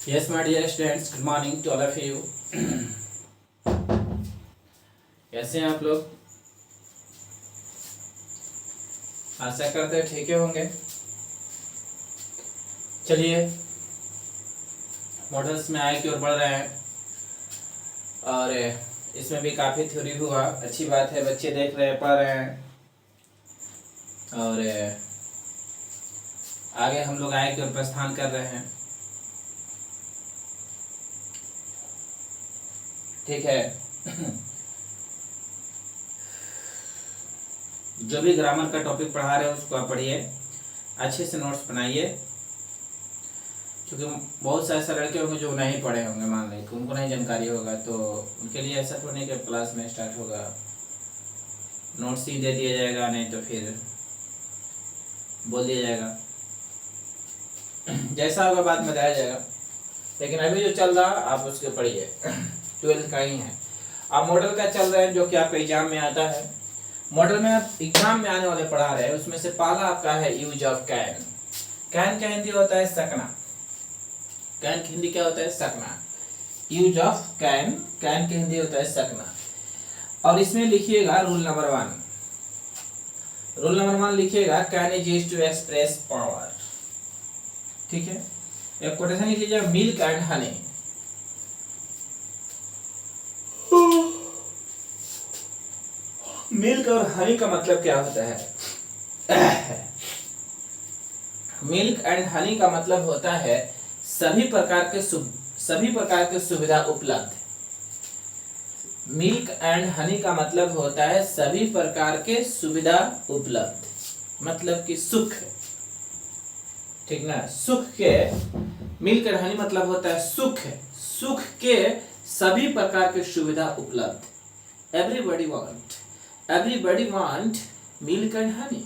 Yes, my dear students, good morning to all of you. कैसे हैं आप लोग? आशा करते हैं ठीक होंगे। चलिए मॉडल्स में आगे की ओर बढ़ रहे हैं और इसमें भी काफ़ी थ्योरी हुआ। अच्छी बात है, बच्चे देख रहे हैं, पढ़ रहे हैं और आगे हम लोग आगे की ओर प्रस्थान कर रहे हैं। ठीक है। जो भी ग्रामर का टॉपिक पढ़ा रहे हैं उसको आप पढ़िए, अच्छे से नोट्स बनाइए, क्योंकि बहुत सारे ऐसे लड़के होंगे जो नहीं पढ़े होंगे, मान लें कि उनको नहीं जानकारी होगा, तो उनके लिए ऐसा तो नहीं कि क्लास में स्टार्ट होगा नोट्स ही दे दिया जाएगा, नहीं तो फिर बोल दिया जाएगा, जैसा होगा बाद में बताया जाएगा। लेकिन अभी जो चल रहा आप उसके पढ़िए, 12th का ही है। आप मॉडल का चल रहे हैं जो कि आपके एग्जाम में आता है। मॉडल में आप एग्जाम में आने वाले पढ़ा रहे हैं, उसमें से पहला आपका है यूज ऑफ कैन। कैन का हिंदी होता है सकना। कैन की हिंदी क्या होता है? सकना। यूज ऑफ कैन, कैन की हिंदी होता है सकना। और इसमें लिखिएगा रूल नंबर 1। रूल नंबर 1 लिखिएगा, can is used to express power. ठीक है। एक कोटेशन लिख लीजिए, मिल्क एंड हनी। मिल्क और हनी का मतलब क्या होता है? मिल्क एंड हनी का मतलब होता है सभी प्रकार के सुविधा उपलब्ध। मिल्क एंड हनी का मतलब होता है सभी प्रकार के सुविधा उपलब्ध, मतलब कि सुख। ठीक ना? सुख के, मिल्क एंड हनी मतलब होता है सुख, सुख के सभी प्रकार के सुविधा उपलब्ध। Everybody want milk and honey.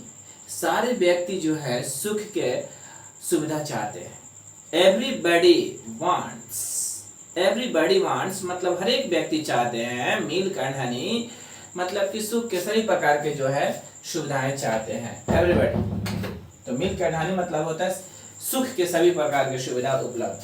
सारे व्यक्ति जो है सुख के सुविधा चाहते हैं। एवरीबॉडी वांट्स मतलब हर एक व्यक्ति चाहते हैं। मिल्क एंड हनी मतलब कि सुख के सभी प्रकार के जो है सुविधाएं चाहते हैं। एवरीबॉडी, तो मिल्क एंड हनी मतलब होता है सुख के सभी प्रकार की सुविधा उपलब्ध।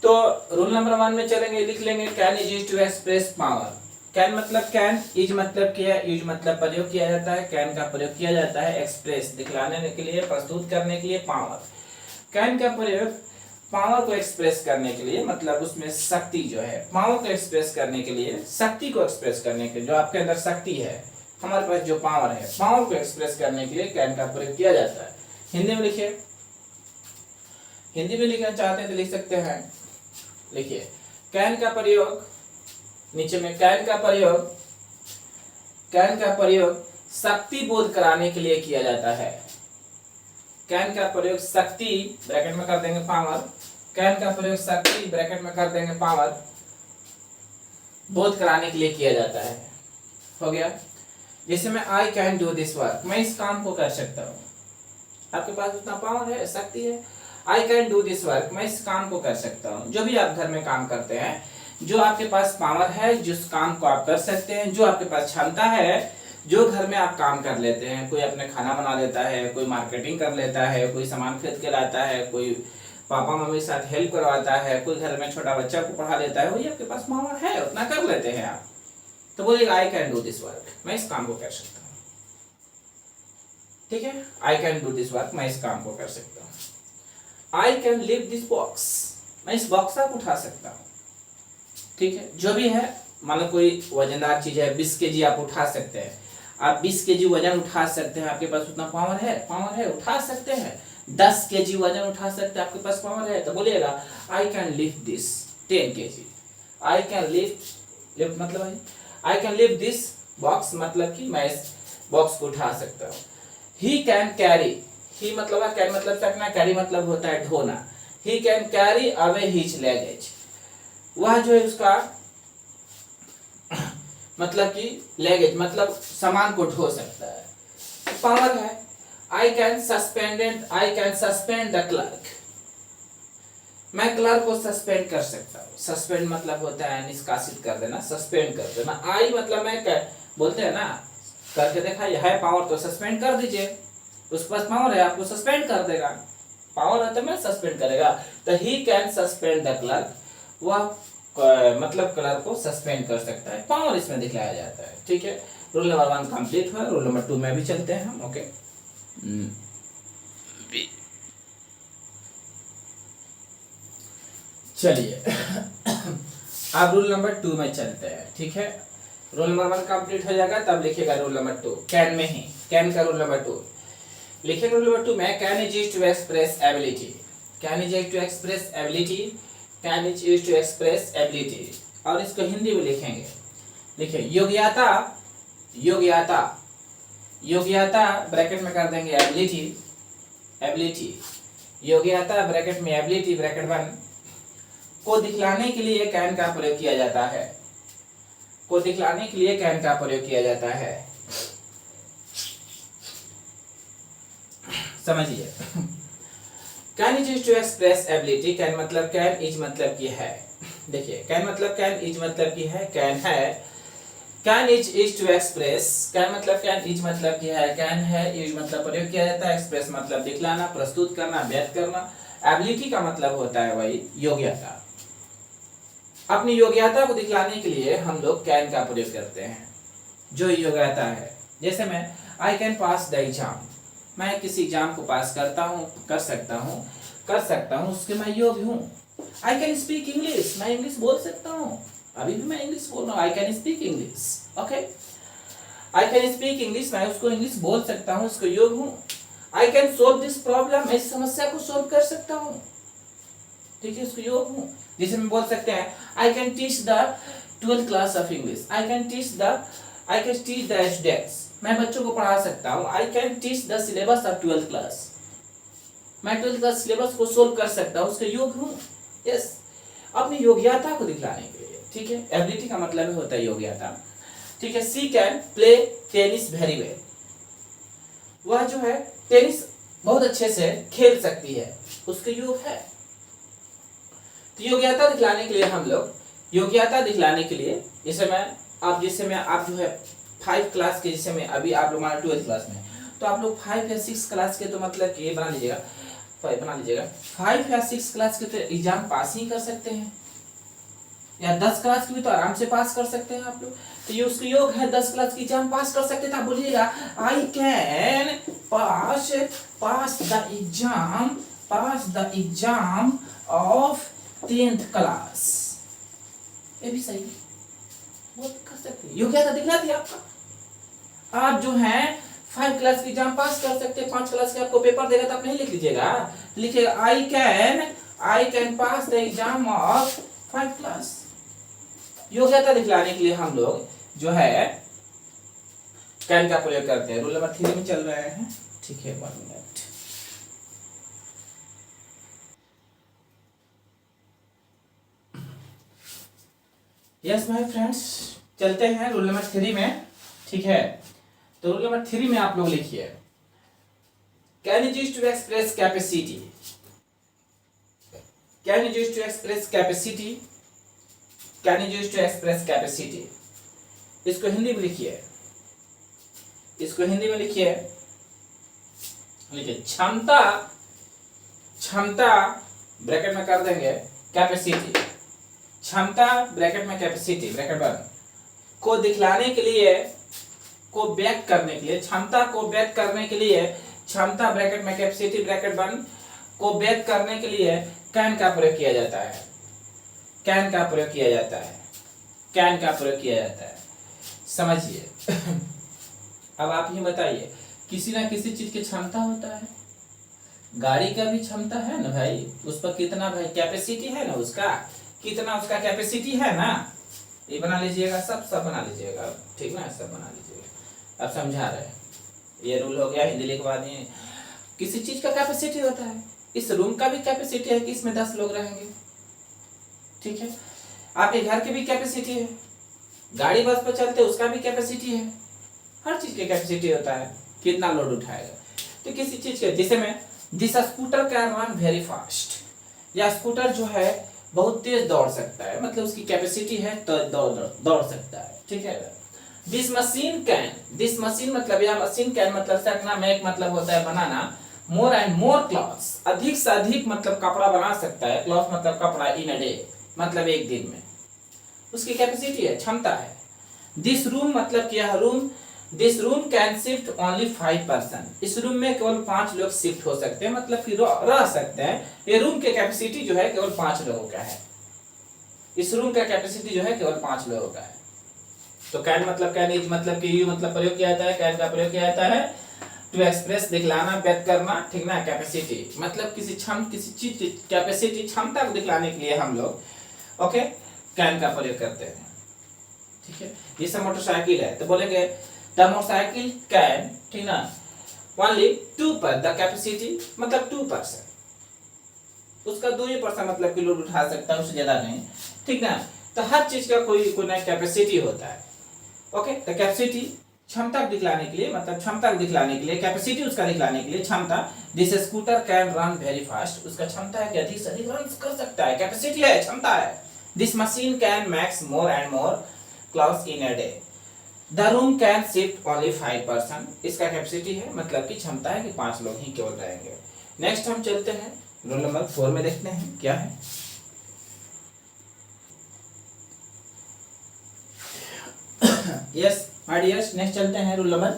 तो रूल नंबर 1 में चलेंगे, लिख लेंगे, can is used to express power. Can मतलब कैन, इज मतलब क्या, यूज मतलब प्रयोग किया जाता है, कैन का प्रयोग किया जाता है एक्सप्रेस दिखलाने के लिए, प्रस्तुत करने के लिए। पावर, कैन का प्रयोग पावर को एक्सप्रेस करने के लिए, मतलब उसमें शक्ति जो है, पावर को एक्सप्रेस करने के लिए, शक्ति को एक्सप्रेस करने के लिए, जो आपके अंदर शक्ति है, हमारे पास जो पावर है, पावर को एक्सप्रेस करने के लिए कैन का प्रयोग किया जाता है। हिंदी में लिखिए, हिंदी में लिखना चाहते हैं तो लिख सकते हैं। लिखिए, कैन का प्रयोग, नीचे में कैन का प्रयोग शक्ति बोध कराने के लिए किया जाता है। कैन का प्रयोग शक्ति, ब्रैकेट में कर देंगे पावर, कैन का प्रयोग शक्ति ब्रैकेट में कर देंगे पावर, बोध कराने के लिए किया जाता है। हो गया। जैसे मैं I can do this work, मैं इस काम को कर सकता हूँ। आपके पास उतना पावर है, शक्ति है। I can do this work, मैं इस काम को कर सकता हूँ। जो भी आप घर में काम करते हैं, जो आपके पास पावर है, जिस काम को आप कर सकते हैं, जो आपके पास क्षमता है, जो घर में आप काम कर लेते हैं, कोई अपने खाना बना लेता है, कोई मार्केटिंग कर लेता है, कोई सामान खरीद के लाता है, कोई पापा मम्मी के साथ हेल्प करवाता है, कोई घर में छोटा बच्चा को पढ़ा लेता है, वही आपके पास पावर है, उतना कर लेते हैं आप। तो बोलिएगा I can do this work, मैं इस काम को कर सकता हूँ। ठीक है, I can do this work, मैं इस काम को कर सकता हूँ। आई कैन लिफ्ट दिस बॉक्स, मैं इस बॉक्स को उठा सकता हूँ। ठीक है, जो भी है, मतलब कोई वजनदार चीज है, 20 केजी आप उठा सकते हैं, आप 20 केजी वजन उठा सकते हैं, आपके पास उतना पावर है, उठा सकते हैं। 10 केजी वजन उठा सकते हैं, आपके पास पावर है, तो बोलिएगा I can lift this 10 KG. I can lift मतलब I can lift this box, मतलब कि मैं इस बॉक्स को उठा सकता हूँ। ही कैन कैरी, ही मतलब है, कैन मतलब सकना, कैरी मतलब होता है ढोना। He can carry away his luggage, वह जो है उसका मतलब कि लगेज मतलब सामान को ढो सकता है, पावर है। I can suspend the clerk, मैं क्लर्क को सस्पेंड कर सकता हूँ। सस्पेंड मतलब होता है निष्कासित कर देना, सस्पेंड कर देना। आई मतलब मैं बोलते हैं ना, करके देखा है पावर, तो सस्पेंड कर दीजिए, उस पास पावर है, आपको सस्पेंड कर देगा। पावर रहता है, मैं सस्पेंड करेगा, तो he can suspend the clerk, वह मतलब क्लर्क को सस्पेंड कर सकता है, पावर इसमें दिखलाया जाता है। ठीक है, रूल नंबर 1 कंप्लीट हुआ, रूल नंबर 2 में भी चलते हैं हम। ओके, चलिए अब रूल नंबर 2 में चलते हैं। ठीक है, रूल नंबर 1 कंप्लीट हो जाएगा, तब लिखिएगा रूल नंबर 2, कैन में ही, कैन का रूल नंबर 2 लिखिएगा। रूल नंबर 2 में can is used to express ability, can is used to express ability, can is used to express ability, और इसको हिंदी में लिखेंगे। लिखिए योग्यता, योग्यता, योग्यता ब्रैकेट में कर देंगे एबिलिटी, एबिलिटी, योग्यता ब्रैकेट में एबिलिटी ब्रैकेट 1 को दिखलाने के लिए कैन का प्रयोग किया जाता है, को दिखलाने के लिए कैन का प्रयोग किया जाता है। समझिए, can is used to express ability, can मतलब कैन, इज मतलब की है। देखिए कैन मतलब कैन, इज मतलब की है, कैन है, can is to express, can मतलब कैन, इज मतलब की है, कैन है, इज मतलब प्रयोग किया जाता है, एक्सप्रेस मतलब दिखलाना, प्रस्तुत करना, व्यक्त करना, एबिलिटी का मतलब होता है वही योग्यता। अपनी योग्यता को दिखलाने के लिए हम लोग कैन का प्रयोग करते हैं, जो योग्यता है। जैसे मैं I can pass the exam, मैं किसी एग्जाम को पास करता हूँ, कर सकता हूँ, उसके मैं योग्य हूँ। आई कैन स्पीक इंग्लिश, मैं इंग्लिश बोल सकता हूँ, अभी भी मैं इंग्लिश बोल रहा हूँ, I can speak English. Okay, I can speak English, मैं उसको इंग्लिश बोल सकता हूँ, उसको योग्य हूँ। I can solve this problem, इस समस्या को सोल्व कर सकता हूँ, ठीक है, उसको योग्य हूँ। जैसे हम बोल सकते हैं I can teach the 12th class of English, I can teach the students, मैं बच्चों को पढ़ा सकता हूँ। I can teach the syllabus of 12th class, मैं 12th क्लास सिलेबस को सोल्व कर सकता हूँ, उसके योग्य हूँ। यस, अपनी योग्यता को दिखलाने के लिए। ठीक है, एबिलिटी का मतलब ही होता है योग्यता। ठीक है, she can play tennis very well, वह जो है टेनिस बहुत अच्छे से खेल सकती है, उसके योग्य है। तो योग्यता दिखलाने के लिए हम लोग, योग्यता दिखलाने के लिए जैसे मैं आप जो है 5 क्लास के, जैसे मैं अभी आप लोग 12th क्लास में, तो आप लोग 5 या 6 क्लास के, तो मतलब कि बना लीजिएगा 5 या 6 क्लास के तो एग्जाम पास ही कर सकते हैं, या 10 क्लास की भी तो आराम से पास कर सकते हैं आप लोग। तो ये उसके योग है, 10 क्लास की एग्जाम पास कर सकते हैं। तो आप बोलिएगा I can pass the exam of 10th class, ये भी सही है, वो कर सकते हैं। योग्यता दिखला दिया आपका। आप जो है 5 क्लास की एग्जाम पास कर सकते हैं, 5 क्लास के आपको पेपर देगा तो आप नहीं लिख लीजिएगा, लिखिएगा I can pass the exam of 5 class. योग्यता दिखलाने के लिए हम लोग जो है कैन का प्रयोग करते हैं। रूल नंबर 3 में चल रहे हैं। ठीक है, 1 मिनट। यस माय फ्रेंड्स, चलते हैं रूल नंबर 3 में। ठीक है, तो रूल नंबर 3 में आप लोग लिखिए can is used to express capacity, can is used to express capacity, can is used to express capacity. इसको हिंदी में लिखिए, इसको हिंदी में लिखिए, क्षमता, क्षमता ब्रैकेट में कर देंगे कैपेसिटी, क्षमता ब्रैकेट में कैपेसिटी ब्रैकेट 1 को दिखलाने के लिए, को व्यक्त करने के लिए, क्षमता को व्यक्त करने के लिए, क्षमता ब्रैकेट में कैपेसिटी ब्रैकेट 1 को व्यक्त करने के लिए कैन का प्रयोग किया जाता है, कैन का प्रयोग किया जाता है, कैन का प्रयोग किया जाता है। समझिए अब आप ही बताइए, किसी ना किसी चीज की क्षमता होता है, गाड़ी का भी क्षमता है ना भाई, उस पर कितना भाई कैपेसिटी है ना, उसका कितना उसका कैपेसिटी है ना। ये बना लीजिएगा, सब बना लीजिएगा, ठीक ना, सब बना लीजिएगा। अब समझा रहे हैं, ये रूल हो गया, हिंदी लिखवा दिए। किसी चीज का कैपेसिटी होता है, इस रूम का भी कैपेसिटी है कि इसमें 10 लोग रहेंगे, ठीक है। आपके घर की भी कैपेसिटी है, गाड़ी बस पर चलते उसका भी कैपेसिटी है, हर चीज की कैपेसिटी होता है, कितना लोड उठाएगा। तो किसी चीज के, जैसे में this scooter can run very fast, या स्कूटर जो है बहुत तेज दौड़ सकता है, मतलब उसकी कैपेसिटी है तो दौड़ सकता है, ठीक है। This machine can, this machine मतलब, या मशीन कैन मतलब सकना, मेक मतलब होता है बनाना, मोर एंड मोर क्लॉथ्स, अधिक से अधिक मतलब कपड़ा बना सकता है, क्लॉथ मतलब कपड़ा, इन अ डे मतलब एक दिन में, उसकी कैपेसिटी है, क्षमता है। दिस रूम मतलब क्या है, room, this room can shift only 5 person, इस रूम में केवल 5 लोग शिफ्ट हो सकते हैं, मतलब कि रह सकते हैं। ये रूम की कैपेसिटी जो है केवल 5 लोगों का है, इस रूम का कैपेसिटी जो है केवल 5 लोगों का है। तो कैन मतलब कैन, इज मतलब कि यू मतलब प्रयोग किया जाता है, कैन का प्रयोग किया जाता है टू एक्सप्रेस, दिखलाना, व्यक्त करना, ठीक ना। कैपेसिटी मतलब किसी चीज की कैपेसिटी, क्षमता को दिखलाने के लिए हम लोग ओके कैन का प्रयोग करते हैं, ठीक है। जैसे मोटरसाइकिल है तो बोलेंगे द मोटरसाइकिल कैन, ठीक ना, ओनली 2 पर द कैपेसिटी मतलब 2%, उसका 2% मतलब कि लोड उठा सकता है, उससे ज्यादा नहीं, ठीक ना। तो हर चीज का कोई ना कैपेसिटी होता है, ओके। तो कैपेसिटी क्षमता को दिखलाने के लिए, मतलब क्षमता को दिखलाने के लिए, कैपेसिटी उसका दिखलाने के लिए, क्षमता। This scooter can run very fast, उसका क्षमता है कि अधिक से अधिक रन कर सकता है, कैपेसिटी है, क्षमता है। This machine can max more and more clothes in a day, the room can shift only 5 person, इसका कैपेसिटी है मतलब कि क्षमता है कि 5 लोग ही केवल रहेंगे। नेक्स्ट हम चलते हैं रोल नंबर 4 में, देखते हैं क्या है। यस माय डियर्स, नेक्स्ट चलते हैं रूल नंबर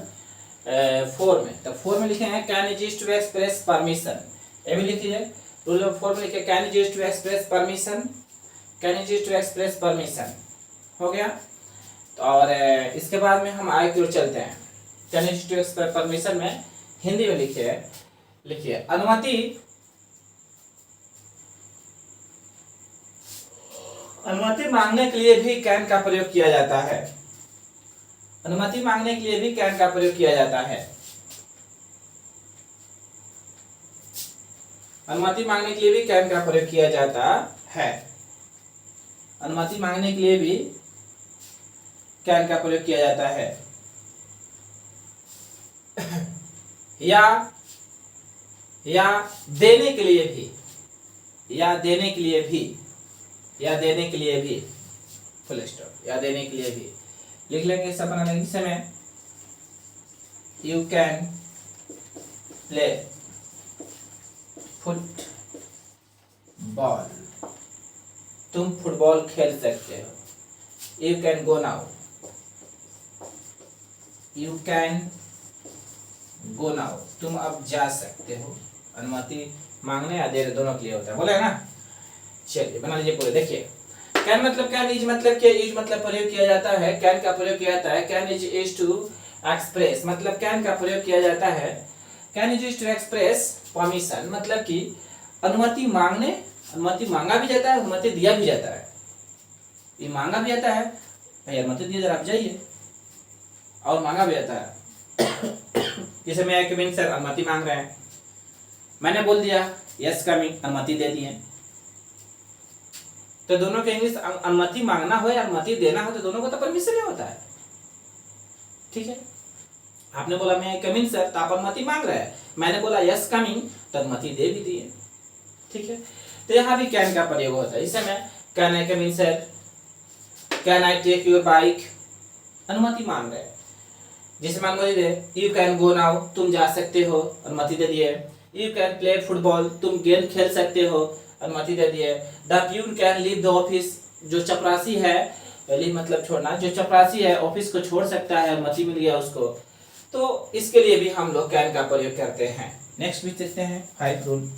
4 में। तो 4 में लिखे हैं can is used to express permission, ये भी लिखिए। रूल नंबर 4 में लिखे can is used to express permission, can is used to express permission, हो गया। तो और इसके बाद में हम आगे की ओर चलते हैं। Can is used to express permission में हिंदी में लिखिए अनुमति मांगने के लिए भी कैन का प्रयोग किया जाता है, अनुमति मांगने के लिए भी कैन का प्रयोग किया जाता है, अनुमति मांगने के लिए भी कैन का प्रयोग किया जाता है, अनुमति मांगने के लिए भी कैन का प्रयोग किया जाता है। या देने के लिए भी, या देने के लिए भी, या देने के लिए भी, फुल स्टॉप, या देने के लिए भी लिख लेंगे सब बनाने के समय। यू कैन प्ले फुटबॉल, तुम फुटबॉल खेल सकते हो। You can go now, you can go now, तुम अब जा सकते हो। अनुमति मांगने या देने दोनों के लिए होता है, बोले ना। चलिए बना लीजिए पूरे, देखिए कैन मतलब कैन, इज मतलब क्या, इज मतलब प्रयोग किया जाता है, कैन का प्रयोग किया जाता है। कैन इज टू एक्सप्रेस मतलब कैन का प्रयोग किया जाता है, can is to express permission मतलब कि अनुमति मांगने, अनुमति मांगा भी जाता है, अनुमति दिया भी जाता है। ये मांगा भी जाता है, भाई अनुमति दिया जरा आप जाइए, और मांगा भी जाता है। जैसे मैं कमिंग सर, अनुमति मांग रहे हैं, मैंने बोल दिया यस कमिंग, अनुमति दे दिए। तो दोनों के इंग्लिश, अनुमति मांगना हो या अनुमति देना हो तो दोनों को तो परमिशन ही होता है, ठीक है। आपने बोला मैं कमिंग सर, तो आप अनुमति मांग रहे हैं, मैंने बोला यस कमिंग, तो अनुमति दे भी दिए, ठीक है। तो यहाँ भी कैन का प्रयोग होता है। इस समय can I come in sir, can I take your bike, अनुमति मांग रहे हैं। जैसे मान लीजिए यू कैन गो नाउ, तुम जा सकते हो, अनुमति दे दिए। यू कैन प्ले फुटबॉल, तुम गेम खेल सकते हो, अनुमति दे दिए। The peon can leave the office, जो चपरासी है, लीव मतलब छोड़ना, जो चपरासी है ऑफिस को छोड़ सकता है, अनुमति मिल गया उसको। तो इसके लिए भी हम लोग कैन का प्रयोग करते हैं। नेक्स्ट भी देखते हैं 5 रूल।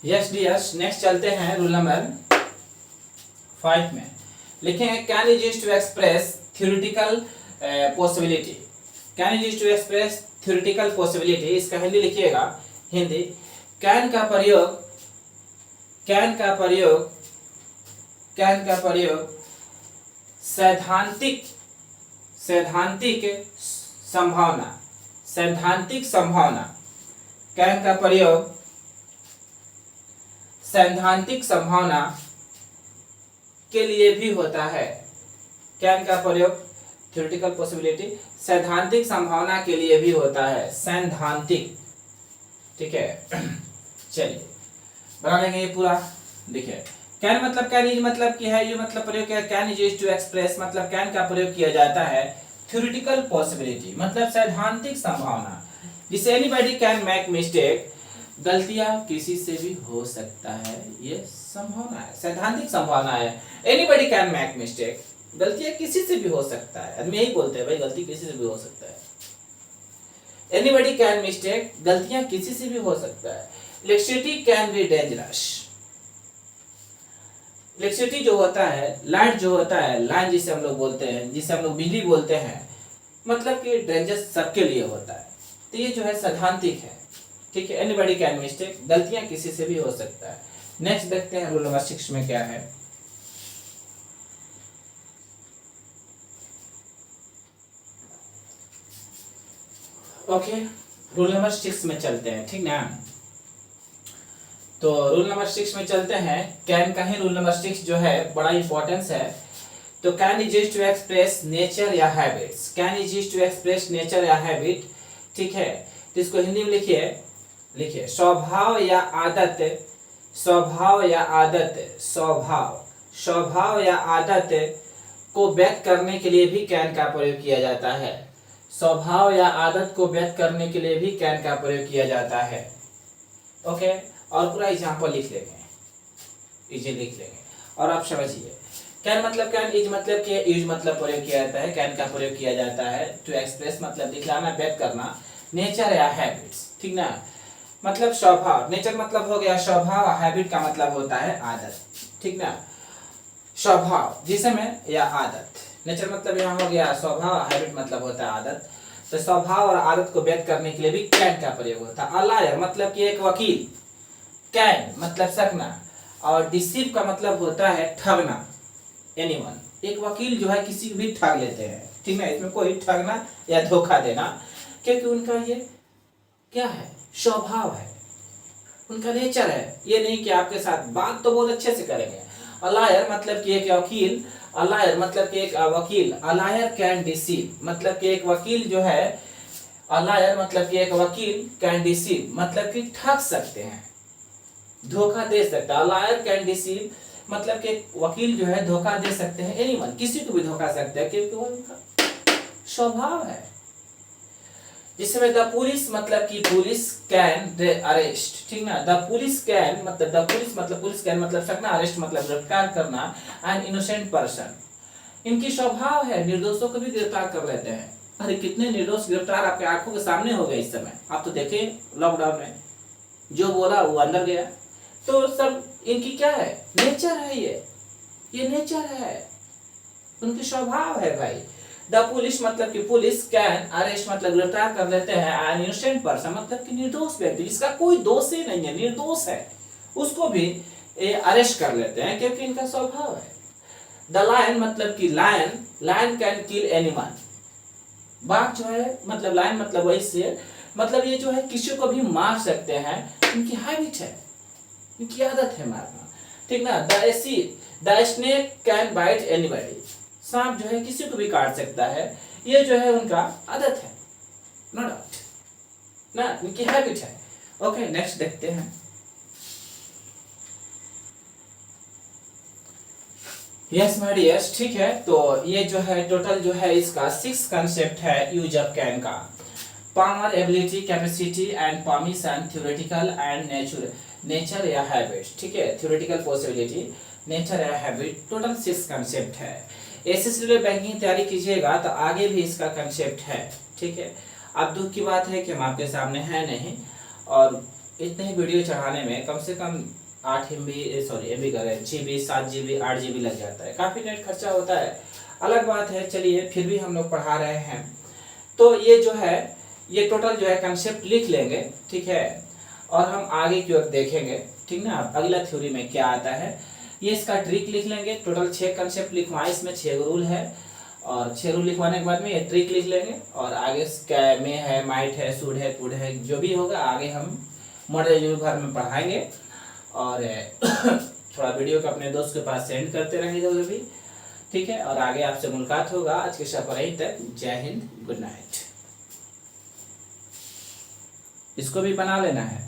यस डियर्स, नेक्स्ट चलते हैं रूल नंबर 5 में। लिखेंगे can is used to express theoretical possibility, can is used to express theoretical possibility, इसका हिंदी लिखिएगा। हिंदी, कैन का प्रयोग, कैन का प्रयोग, कैन का प्रयोग सैद्धांतिक, सैद्धांतिक संभावना, सैद्धांतिक संभावना, कैन का प्रयोग सैद्धांतिक संभावना के लिए भी होता है। कैन का प्रयोग थ्योरेटिकल पॉसिबिलिटी सैद्धांतिक संभावना के लिए भी होता है, सैद्धांतिक, ठीक है। चलिए बना लेंगे ये पूरा। देखिए कैन मतलब कैन इज मतलब क्या है, ये मतलब प्रयोग क्या है, can is used to express मतलब कैन का प्रयोग किया जाता है थ्योरेटिकल पॉसिबिलिटी मतलब सैद्धांतिक संभावना, जिसे एनीबॉडी कैन मेक मिस्टेक, गलतियां किसी से भी हो सकता है, ये संभावना है, सैद्धांतिक संभावना है। एनीबॉडी कैन मेक मिस्टेक, गलतियां किसी से भी हो सकता है, आदमी यही बोलते हैं भाई गलती किसी से भी हो सकता है। एनीबॉडी कैन मिस्टेक, गलतियां किसी से भी हो सकता है। Electricity can be dangerous, electricity जो होता है, लाइट जो होता है, लाइन जिसे हम लोग बोलते हैं, जिसे हम लोग बिजली बोलते हैं, मतलब कि डेंजरस सबके लिए होता है। तो ये जो है सैद्धांतिक है, ठीक है। एनीबॉडी कैन मिस्टेक, गलतियां किसी से भी हो सकता है। नेक्स्ट देखते हैं रूल नंबर 6 में क्या है। ओके, रूल नंबर 6 में चलते हैं, ठीक ना। तो रूल नंबर 6 में चलते हैं। कैन का ही रूल नंबर 6 जो है बड़ा इंपॉर्टेंस है। तो can is used to express nature या habits, can is used to express nature या हैबिट, ठीक है। तो इसको हिंदी में लिखिए स्वभाव या आदत, स्वभाव या आदत, स्वभाव या आदत को व्यक्त करने के लिए भी कैन का प्रयोग किया जाता है। स्वभाव या आदत को व्यक्त करने के लिए भी कैन का प्रयोग किया जाता है। ओके, और पूरा एग्जांपल लिख लेंगे, इजी लिख लेंगे और आप समझिए। कैन मतलब कैन, इज मतलब के, यूज मतलब प्रयोग किया जाता है, कैन का प्रयोग किया जाता है टू एक्सप्रेस मतलब दिखलाना, व्यक्त करना, नेचर या हैबिट्स, ठीक ना। मतलब स्वभाव, नेचर मतलब हो गया स्वभाव, हैबिट का मतलब होता है आदत, ठीक ना। स्वभाव जिसमें या आदत, नेचर मतलब यहाँ हो गया स्वभाव, हैबिट मतलब होता है आदत। तो स्वभाव और आदत को व्यक्त करने के लिए भी कैन का प्रयोग होता है। अलायर मतलब कि एक वकील, कैन मतलब सकना, और डिसीव का मतलब होता है ठगना, एनीवन। एक वकील जो है किसी को भी ठग लेते हैं, ठीक है। इसमें कोई ठगना या धोखा देना, क्योंकि उनका ये क्या है, स्वभाव है, उनका नेचर है। ये नहीं कि आपके साथ बात तो बहुत अच्छे से करेंगे। अलायर मतलब कि एक वकील, अलायर मतलब कि एक वकील, अलायर कैन डिसीव मतलब कि एक वकील जो है, अलायर मतलब कि एक वकील कैन डिसीव मतलब कि ठग सकते हैं, धोखा दे सकता है। अलायर कैन डिसीव मतलब कि एक वकील जो है धोखा दे सकते हैं, एनीवन, किसी को भी धोखा सकते हैं, क्योंकि वो उनका स्वभाव है। जिसमें द पुलिस मतलब कि पुलिस कैन अरेस्ट, ठीक ना। द पुलिस कैन मतलब, द पुलिस मतलब, पुलिस कैन मतलब सकना, अरेस्ट मतलब गिरफ्तार करना, एन इनोसेंट पर्सन, इनकी स्वभाव है निर्दोषों को भी गिरफ्तार कर लेते हैं। अरे कितने निर्दोष गिरफ्तार आपके आंखों के सामने हो गए इस समय, आप तो देखें लॉकडाउन में, जो बोला वो अंदर गया। तो सब इनकी क्या है, नेचर है, ये नेचर है, उनकी स्वभाव है भाई। द पुलिस मतलब कि पुलिस कैन अरेस्ट मतलब गिरफ्तार कर लेते हैं, एन इनोसेंट पर्सन मतलब कि निर्दोष व्यक्ति, जिसका कोई दोष ही नहीं है, निर्दोष है, उसको भी अरेस्ट कर लेते हैं, क्योंकि इनका स्वभाव है। द लायन मतलब कि लायन कैन किल एनीवन, बाघ जो है मतलब, लायन मतलब वही शेर, मतलब ये जो है किसी को भी मार सकते हैं, इनकी हैबिट है, इनकी आदत है मारना, ठीक ना। The snake can bite anybody, सांप जो है किसी को भी काट सकता है, ये जो है उनका आदत है, नो डाउट ना, इनकी हैबिट है। ओके, नेक्स्ट देखते हैं। यस माय डियर्स, ठीक है। तो ये जो है टोटल जो है इसका 6 कंसेप्ट है यूज ऑफ कैन का। Power, ability, capacity and permission, theoretical and nature या हैबिट, ठीक है। थ्योरेटिकल पॉसिबिलिटी, नेचर या हैबिट, टोटल 6 कंसेप्ट है। एसएससी बैंकिंग तैयारी कीजिएगा तो आगे भी इसका कंसेप्ट है, ठीक है। अब दुख की बात है कि हम आपके सामने है नहीं, और इतने ही वीडियो चढ़ाने में कम से कम 8 MB करें, GB 7 GB 8 GB लग जाता है, काफ़ी नेट खर्चा होता है, अलग बात है। चलिए फिर भी हम लोग पढ़ा रहे हैं। तो ये जो है, ये टोटल जो है कंसेप्ट लिख लेंगे, ठीक है, और हम आगे की ओर देखेंगे, ठीक ना। अगला थ्योरी में क्या आता है, ये इसका ट्रिक लिख लेंगे। टोटल 6 कंसेप्ट लिखवाएं, इसमें 6 रूल है, और 6 रूल लिखवाने के बाद में ये ट्रिक लिख लेंगे, और आगे में है, माइट है, सूड है, कुड है, जो भी होगा आगे हम मॉडल घर में पढ़ाएंगे। और थोड़ा वीडियो को अपने दोस्त के पास सेंड करते रहेंगे भी, ठीक है। और आगे आपसे मुलाकात होगा। आज के सफर यहीं तक। जय हिंद, गुड नाइट। इसको भी बना लेना है।